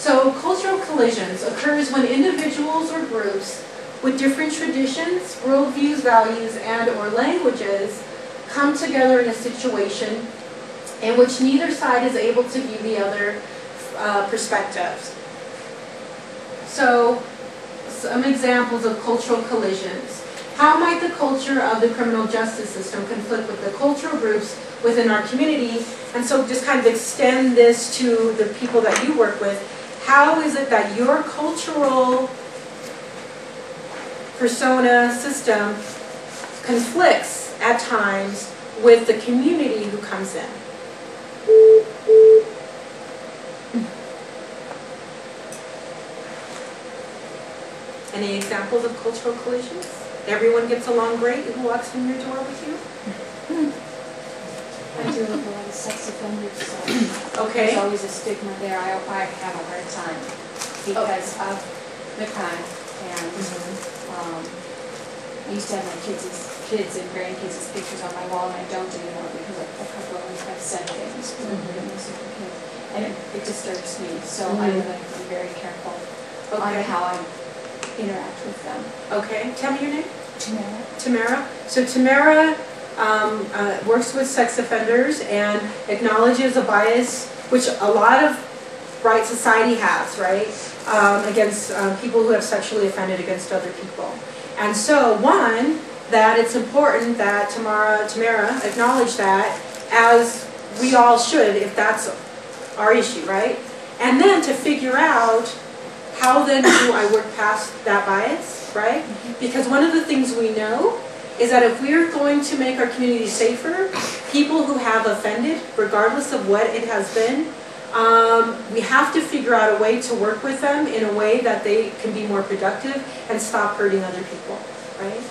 So cultural collisions occurs when individuals or groups with different traditions, worldviews, values, and or languages come together in a situation in which neither side is able to view the other perspectives. So, some examples of cultural collisions. How might the culture of the criminal justice system conflict with the cultural groups within our community? And so just kind of extend this to the people that you work with. How is it that your cultural persona system conflicts at times with the community who comes in? Any examples of cultural collisions? Everyone gets along great who walks in your door with you? I deal with a lot of sex offenders, so Okay. there's always a stigma there. I have a hard time because of the crime. And I used to have my kids and grandkids' pictures on my wall, and I don't anymore because a couple of them have said things and it disturbs me. So I have to be very careful on how I interact with them. Okay. Tell me your name. Tamara. Tamara. So Tamara works with sex offenders and acknowledges a bias, which a lot of right society has, right, against people who have sexually offended against other people. And so, one, that it's important that Tamara acknowledge that, as we all should if that's our issue, right? And then to figure out how then do I work past that bias, right? Because one of the things we know is that if we're going to make our community safer, people who have offended, regardless of what it has been, we have to figure out a way to work with them in a way that they can be more productive and stop hurting other people, right?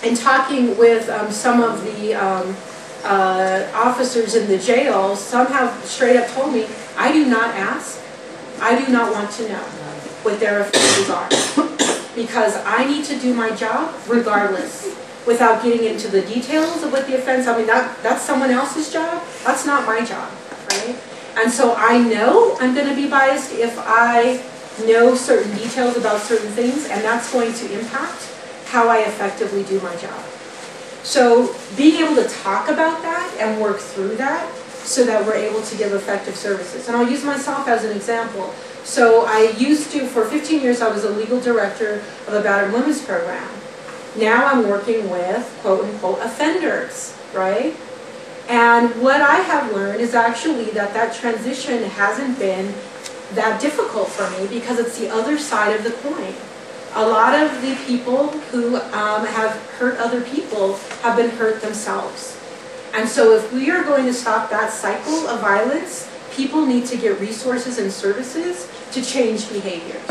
In talking with some of the officers in the jail, some have straight up told me, I do not ask, I do not want to know what their offenses are, because I need to do my job regardless, without getting into the details of what the offense, I mean, that's someone else's job, that's not my job, right? And so I know I'm going to be biased if I know certain details about certain things, and that's going to impact how I effectively do my job. So being able to talk about that and work through that so that we're able to give effective services. And I'll use myself as an example. So I used to, for 15 years, I was a legal director of a battered women's program. Now I'm working with quote-unquote offenders, right? And what I have learned is actually that that transition hasn't been that difficult for me because it's the other side of the coin. A lot of the people who have hurt other people have been hurt themselves. And so if we are going to stop that cycle of violence, people need to get resources and services to change behaviors.